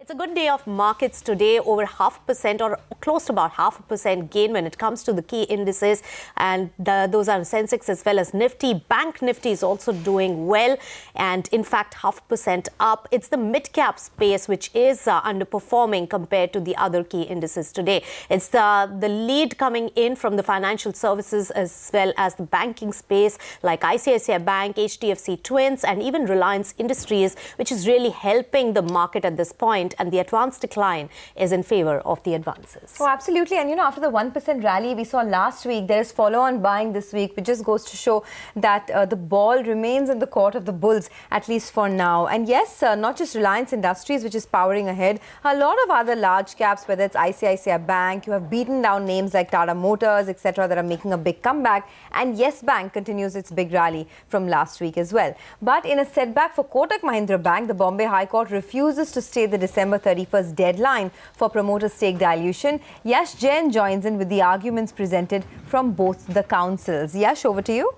It's a good day of markets today, over 0.5% or close to about 0.5% gain when it comes to the key indices, and those are Sensex as well as Nifty. Bank Nifty is also doing well, and in fact 0.5% up. It's the mid-cap space which is underperforming compared to the other key indices today. It's the lead coming in from the financial services as well as the banking space like ICICI Bank, HDFC Twins and even Reliance Industries, which is really helping the market at this point. And the advance decline is in favor of the advances. Oh, absolutely. And, after the 1% rally we saw last week, there is follow-on buying this week, which just goes to show that the ball remains in the court of the bulls, at least for now. And yes, not just Reliance Industries, which is powering ahead. A lot of other large caps, whether it's ICICI Bank, you have beaten down names like Tata Motors, etc., that are making a big comeback. And Yes Bank continues its big rally from last week as well. But in a setback for Kotak Mahindra Bank, the Bombay High Court refuses to stay the December 31st deadline for promoter stake dilution. Yash Jain joins in with the arguments presented from both the councils. Yash, over to you.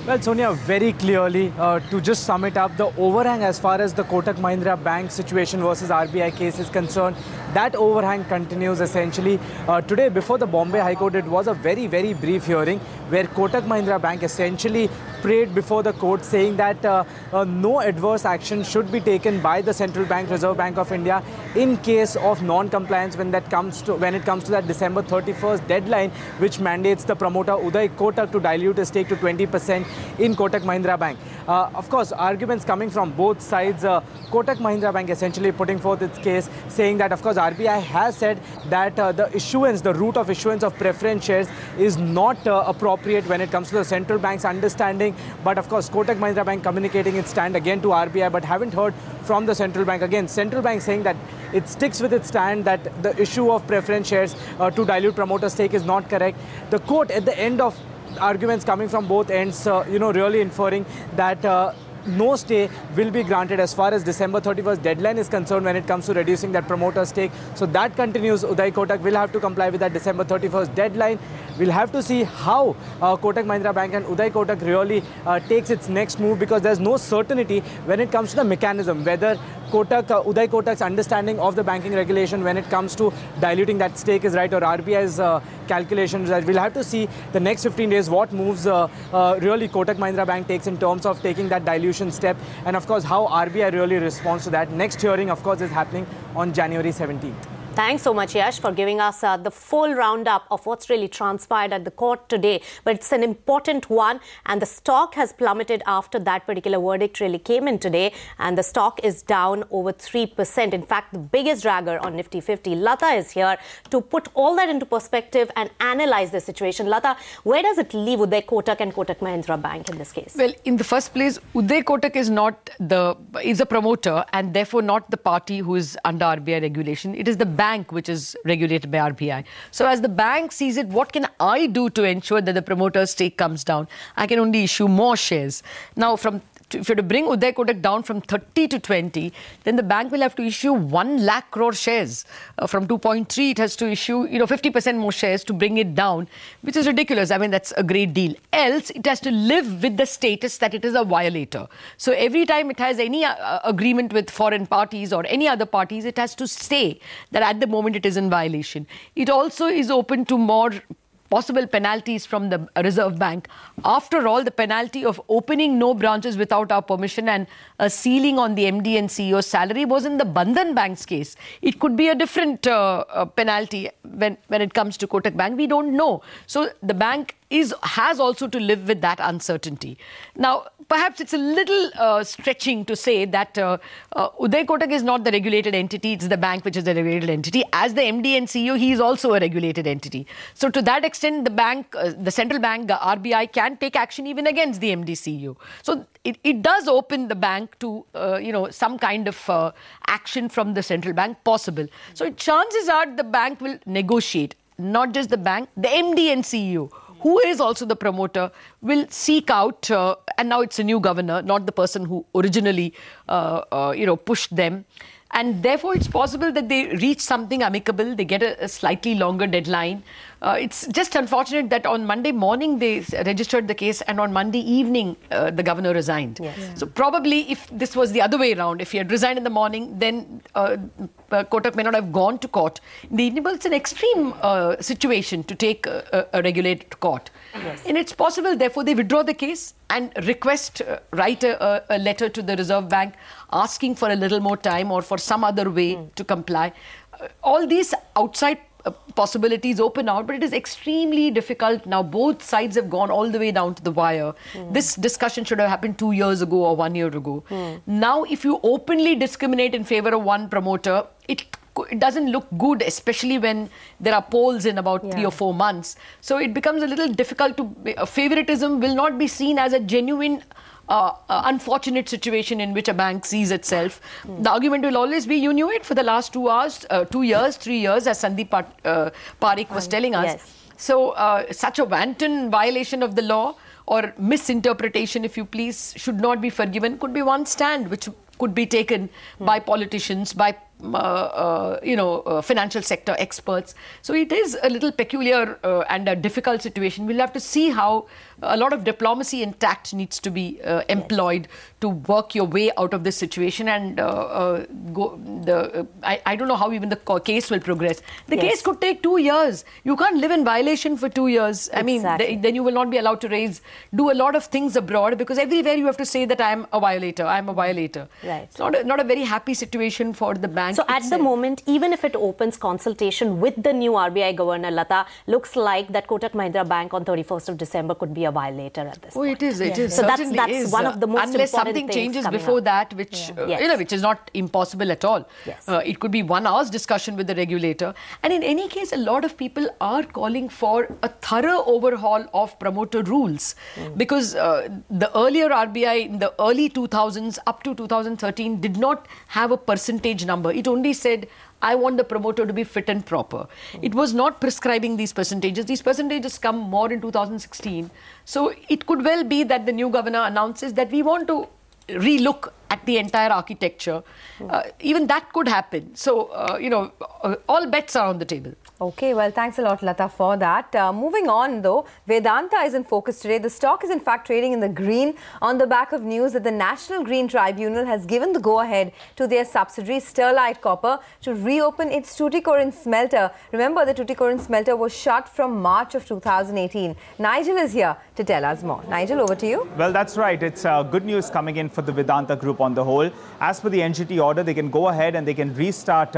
Well, Sonia, very clearly, to just sum it up, the overhang as far as the Kotak Mahindra Bank situation versus RBI case is concerned, that overhang continues essentially. Today, before the Bombay High Court, it was a very, very brief hearing where Kotak Mahindra Bank essentially prayed before the court saying that no adverse action should be taken by the Central Bank, Reserve Bank of India, in case of non-compliance when it comes to that December 31st deadline, which mandates the promoter Uday Kotak to dilute his stake to 20% in Kotak Mahindra Bank. Of course, arguments coming from both sides. Kotak Mahindra Bank essentially putting forth its case, saying that, of course, RBI has said that the route of issuance of preference shares is not appropriate when it comes to the central bank's understanding. But, of course, Kotak Mahindra Bank communicating its stand again to RBI, but haven't heard from the central bank. Again, central bank saying that it sticks with its stand that the issue of preference shares to dilute promoter stake is not correct. The court, at the end of arguments coming from both ends, really inferring that no stay will be granted as far as December 31st deadline is concerned when it comes to reducing that promoter stake. So that continues. Uday Kotak will have to comply with that December 31st deadline. We'll have to see how Kotak Mahindra Bank and Uday Kotak really takes its next move, because there's no certainty when it comes to the mechanism, whether Uday Kotak's understanding of the banking regulation when it comes to diluting that stake is right, or RBI's calculations. We'll have to see the next 15 days what moves really Kotak Mahindra Bank takes in terms of taking that dilution step, and of course how RBI really responds to that. Next hearing, of course, is happening on January 17th. Thanks so much, Yash, for giving us the full roundup of what's really transpired at the court today. But it's an important one, and the stock has plummeted after that particular verdict really came in today, and the stock is down over 3%. In fact, the biggest dragger on Nifty 50. Lata is here to put all that into perspective and analyze the situation. Lata, where does it leave Uday Kotak and Kotak Mahindra Bank in this case? Well, in the first place, Uday Kotak is a promoter and therefore not the party who is under RBI regulation. It is the bank which is regulated by RBI. So as the bank sees it, what can I do to ensure that the promoter's stake comes down? I can only issue more shares. Now, if you're to bring Uday Kotak down from 30 to 20, then the bank will have to issue 1 lakh crore shares. From 2.3, it has to issue 50% more shares to bring it down, which is ridiculous. I mean, that's a great deal. Else, it has to live with the status that it is a violator. So every time it has any agreement with foreign parties or any other parties, it has to say that at the moment it is in violation. It also is open to more possible penalties from the Reserve Bank. After all, the penalty of opening no branches without our permission and a ceiling on the MD and CEO's salary was in the Bandhan Bank's case. It could be a different penalty when it comes to Kotak Bank. We don't know. So the bank has also to live with that uncertainty. Now, perhaps it's a little stretching to say that Uday Kotak is not the regulated entity. It's the bank which is the regulated entity. As the MD and CEO, he is also a regulated entity. So to that extent, the bank, the central bank, RBI, can take action even against the MD CEO. So it does open the bank to, some kind of action from the central bank possible. So chances are the bank will negotiate, not just the bank, the MD and CEO, who is also the promoter, will seek out, and now it's a new governor, not the person who originally, pushed them. And therefore, it's possible that they reach something amicable. They get a slightly longer deadline. It's just unfortunate that on Monday morning they registered the case, and on Monday evening the governor resigned. Yes. Yeah. So probably if this was the other way around, if he had resigned in the morning, then Kotak may not have gone to court in the evening. But it's an extreme situation to take a regulator to court. Yes. And it's possible, therefore, they withdraw the case and request, write a letter to the Reserve Bank asking for a little more time or for some other way to comply. All these outside possibilities open out, but it is extremely difficult. Now, both sides have gone all the way down to the wire. This discussion should have happened 2 years ago or 1 year ago. Now, if you openly discriminate in favor of one promoter, it doesn't look good, especially when there are polls in about 3 or 4 months. So it becomes a little difficult to... favoritism will not be seen as a genuine unfortunate situation in which a bank sees itself. The argument will always be, you knew it for the last 2 years, 3 years, as Sandeep Parekh was telling us. Yes. So such a wanton violation of the law or misinterpretation, if you please, should not be forgiven. Could be one stand which could be taken by politicians, by financial sector experts. So it is a little peculiar and a difficult situation. We'll have to see how a lot of diplomacy and tact needs to be employed to work your way out of this situation. And I don't know how even the case will progress. The case could take 2 years. You can't live in violation for 2 years. I mean, then you will not be allowed to do a lot of things abroad, because everywhere you have to say that I am a violator. Right. It's not a very happy situation for the bank. So at the moment, even if it opens consultation with the new RBI governor, Lata, looks like that Kotak Mahindra Bank on 31st of December could be a violator at this point. It is. So that's one of the most unless important something things changes before up. that, which which is not impossible at all. Yes. It could be 1 hour's discussion with the regulator. And in any case, a lot of people are calling for a thorough overhaul of promoter rules, because the earlier RBI in the early 2000s up to 2013 did not have a percentage number. It only said, I want the promoter to be fit and proper. It was not prescribing these percentages. These percentages come more in 2016. So it could well be that the new governor announces that we want to relook at the entire architecture. Even that could happen. So, all bets are on the table. Okay, well, thanks a lot, Lata, for that. Moving on, though, Vedanta is in focus today. The stock is, in fact, trading in the green on the back of news that the National Green Tribunal has given the go-ahead to their subsidiary Sterlite Copper to reopen its Tuticorin smelter. Remember, the Tuticorin smelter was shut from March of 2018. Nigel is here to tell us more. Nigel, over to you. Well, that's right. It's good news coming in for the Vedanta Group on the whole. As per the NGT order, they can go ahead and they can restart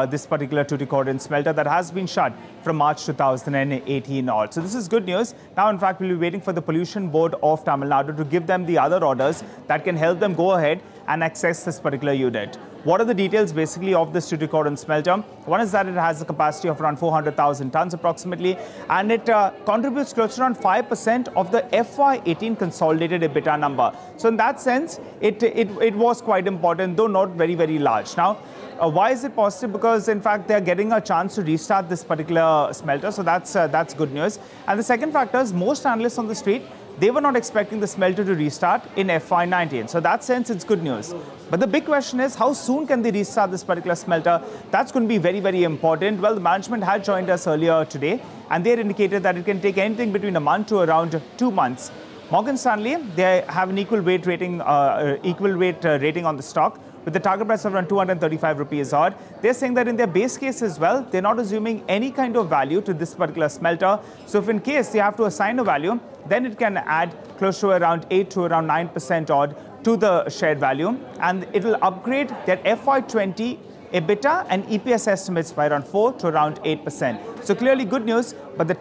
this particular Tuticorin smelter that has been shut from March 2018 on. So this is good news. Now, in fact, we'll be waiting for the Pollution Board of Tamil Nadu to give them the other orders that can help them go ahead and access this particular unit. What are the details basically of this Tuticorin smelter? One is that it has a capacity of around 400,000 tons approximately, and it contributes close to around 5% of the FY18 consolidated EBITDA number. So in that sense, it was quite important, though not very, very large. Now, why is it positive? Because in fact, they're getting a chance to restart this particular smelter. So that's good news. And the second factor is most analysts on the street, they were not expecting the smelter to restart in FY19. So in that sense, it's good news. But the big question is, how soon can they restart this particular smelter? That's going to be very, very important. Well, the management had joined us earlier today, and they had indicated that it can take anything between a month to around 2 months. Morgan Stanley, they have an equal weight rating on the stock, with the target price of around 235 rupees odd. They're saying that in their base case as well, they're not assuming any kind of value to this particular smelter. So if in case they have to assign a value, then it can add close to around 8 to around 9% odd to the shared value. And it will upgrade their FY20 EBITDA and EPS estimates by around 4 to around 8%. So clearly good news, but the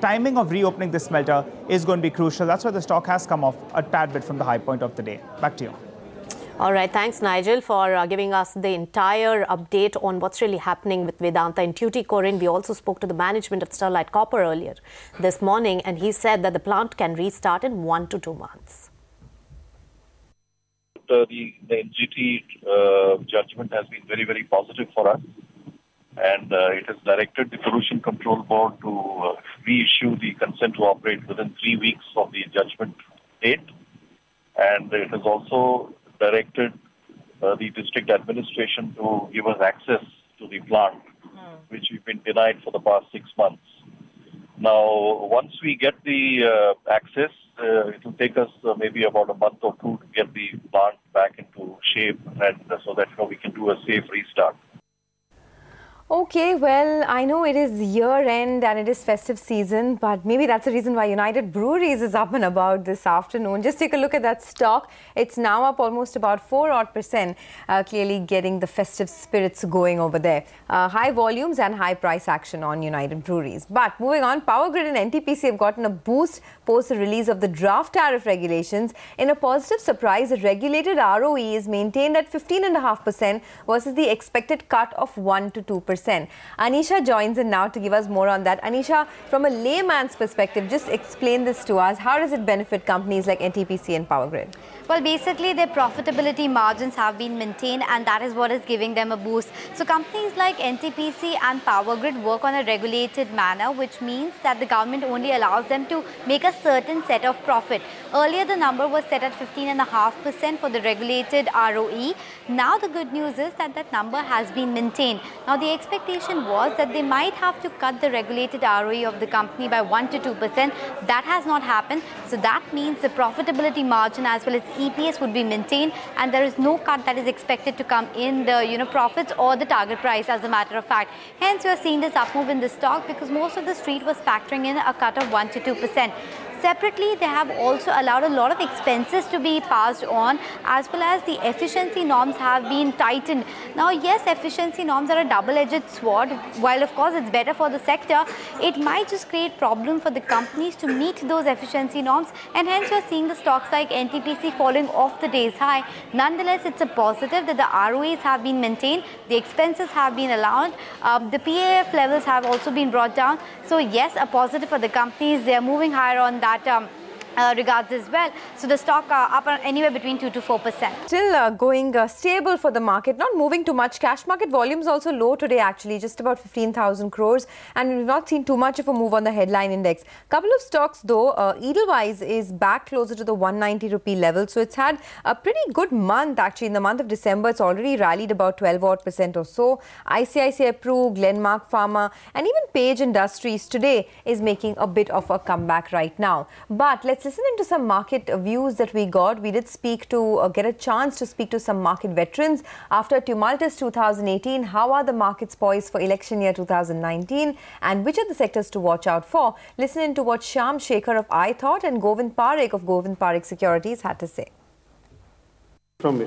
timing of reopening this smelter is going to be crucial. That's why the stock has come off a tad bit from the high point of the day. Back to you. All right. Thanks, Nigel, for giving us the entire update on what's really happening with Vedanta in Tuticorin. We also spoke to the management of Sterlite Copper earlier this morning, and he said that the plant can restart in 1 to 2 months. The NGT judgment has been very, very positive for us. and it has directed the Pollution Control Board to reissue the consent to operate within 3 weeks of the judgment date. And it has also directed the district administration to give us access to the plant, which we've been denied for the past 6 months. Now, once we get the access, it will take us maybe about a month or two to get the plant back into shape, and so that we can do a safe restart. Okay, well, I know it is year-end and it is festive season, but maybe that's the reason why United Breweries is up and about this afternoon. Just take a look at that stock. It's now up almost about 4%, clearly getting the festive spirits going over there. High volumes and high price action on United Breweries. But moving on, Power Grid and NTPC have gotten a boost post the release of the draft tariff regulations. In a positive surprise, the regulated ROE is maintained at 15.5% versus the expected cut of 1 to 2%. Anisha joins in now to give us more on that. Anisha, from a layman's perspective, just explain this to us. How does it benefit companies like NTPC and Power Grid? Well, basically, their profitability margins have been maintained, and that is what is giving them a boost. So companies like NTPC and Power Grid work on a regulated manner, which means that the government only allows them to make a certain set of profit. Earlier, the number was set at 15.5% for the regulated ROE. Now, the good news is that that number has been maintained. Now, the expectation was that they might have to cut the regulated ROE of the company by 1 to 2%. That has not happened. So that means the profitability margin as well as EPS would be maintained, and there is no cut that is expected to come in the profits or the target price, as a matter of fact. Hence, you are seeing this up move in the stock because most of the street was factoring in a cut of 1 to 2%. Separately, they have also allowed a lot of expenses to be passed on, as well as the efficiency norms have been tightened. Now, yes, efficiency norms are a double-edged sword. While, of course, it's better for the sector, it might just create problem for the companies to meet those efficiency norms, and hence you're seeing the stocks like NTPC falling off the day's high. Nonetheless, it's a positive that the ROEs have been maintained, the expenses have been allowed, the PAF levels have also been brought down. So, yes, a positive for the companies. They are moving higher on that regards as well. So the stock up anywhere between 2 to 4%. Still going stable for the market, not moving too much. Cash market volumes also low today, actually, just about 15,000 crores. And we've not seen too much of a move on the headline index. Couple of stocks, though, Edelweiss is back closer to the 190 rupee level. So it's had a pretty good month, actually. In the month of December, it's already rallied about 12% or so. ICICI Pru, Glenmark Pharma, and even Page Industries today is making a bit of a comeback right now. But let's listen into some market views that we got. We did speak to, get a chance to speak to some market veterans after tumultuous 2018. How are the markets poised for election year 2019? And which are the sectors to watch out for? Listen into what Shyam Shekhar of iThought and Govind Parekh of Govind Parekh Securities had to say. From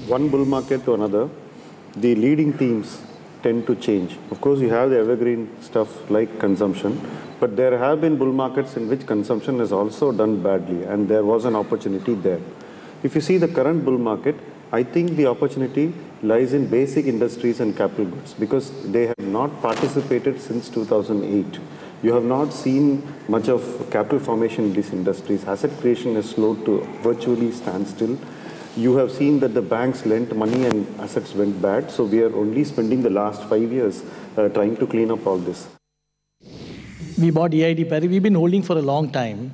one bull market to another, the leading themes tend to change. Of course, you have the evergreen stuff like consumption, but there have been bull markets in which consumption has also done badly, and there was an opportunity there. If you see the current bull market, I think the opportunity lies in basic industries and capital goods, because they have not participated since 2008. You have not seen much of capital formation in these industries. Asset creation has slowed to virtually standstill. You have seen that the banks lent money and assets went bad. So we are only spending the last 5 years trying to clean up all this. We bought EID Parry. We've been holding for a long time.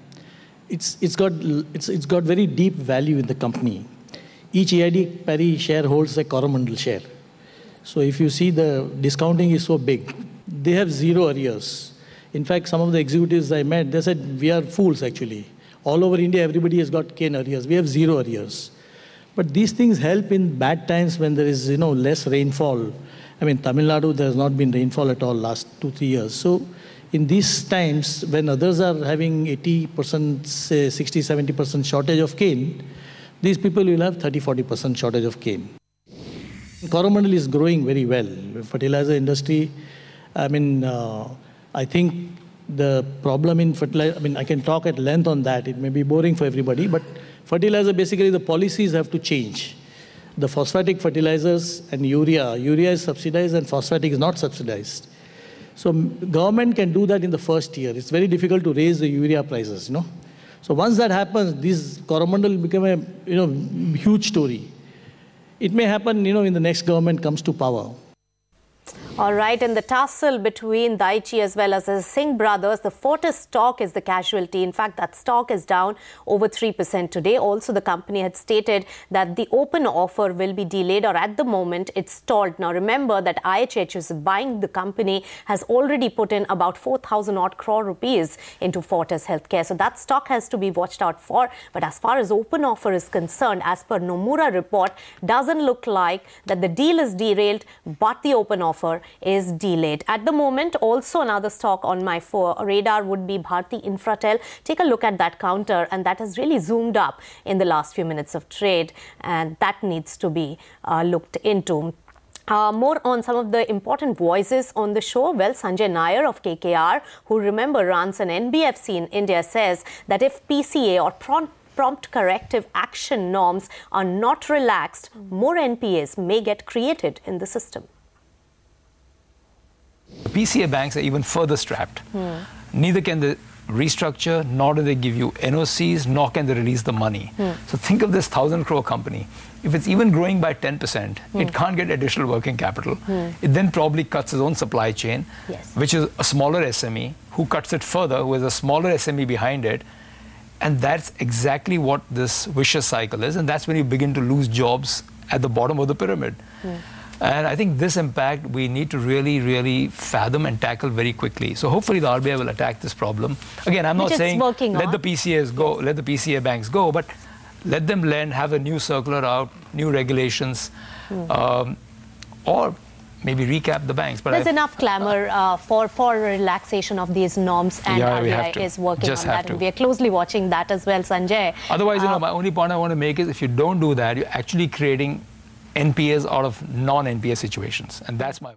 It's got very deep value in the company. Each EID Parry share holds a Coromandel share. So if you see, the discounting is so big. They have zero arrears. In fact, some of the executives I met, they said, we are fools actually. All over India, everybody has got cane arrears. We have zero arrears. But these things help in bad times when there is, less rainfall. I mean, Tamil Nadu, there has not been rainfall at all last 2-3 years. So in these times, when others are having 80%, say 60-70% shortage of cane, these people will have 30-40% shortage of cane. Coromandel is growing very well. Fertilizer industry, I think the problem in fertilizer, I can talk at length on that. It may be boring for everybody, but fertilizer, basically the policies have to change. The phosphatic fertilizers and urea is subsidized and phosphatic is not subsidized. So government can do that in the first year. It's very difficult to raise the urea prices, So once that happens, this Coromandel will become a, huge story. It may happen, in the next government comes to power. All right, in the tussle between Daiichi as well as the Singh brothers, the Fortis stock is the casualty. In fact, that stock is down over 3% today. Also, the company had stated that the open offer will be delayed, or at the moment it's stalled. Now, remember that IHH is buying the company, has already put in about 4,000 odd crore rupees into Fortis Healthcare. So that stock has to be watched out for. But as far as open offer is concerned, as per Nomura report, doesn't look like that the deal is derailed, but the open offer is delayed. At the moment, also another stock on my radar would be Bharti Infratel. Take a look at that counter, and that has really zoomed up in the last few minutes of trade, and that needs to be looked into. More on some of the important voices on the show. Well, Sanjay Nair of KKR, who remember runs an NBFC in India, says that if PCA or prompt corrective action norms are not relaxed, more NPAs may get created in the system. PCA banks are even further strapped. Neither can they restructure, nor do they give you NOCs, nor can they release the money. So think of this 1,000 crore company. If it's even growing by 10%, it can't get additional working capital. It then probably cuts its own supply chain, which is a smaller SME, who cuts it further, who has a smaller SME behind it. And that's exactly what this vicious cycle is. And that's when you begin to lose jobs at the bottom of the pyramid. And I think this impact we need to really, really fathom and tackle very quickly. So hopefully the RBI will attack this problem. Again, I'm not saying let the PCAs go, let the PCA banks go, but let them lend, have a new circular out, new regulations, or maybe recap the banks. But there's enough clamor for relaxation of these norms, and RBI is working on that. And we are closely watching that as well, Sanjay. Otherwise, my only point I want to make is if you don't do that, you're actually creating NPAs out of non-NPA situations. And that's my...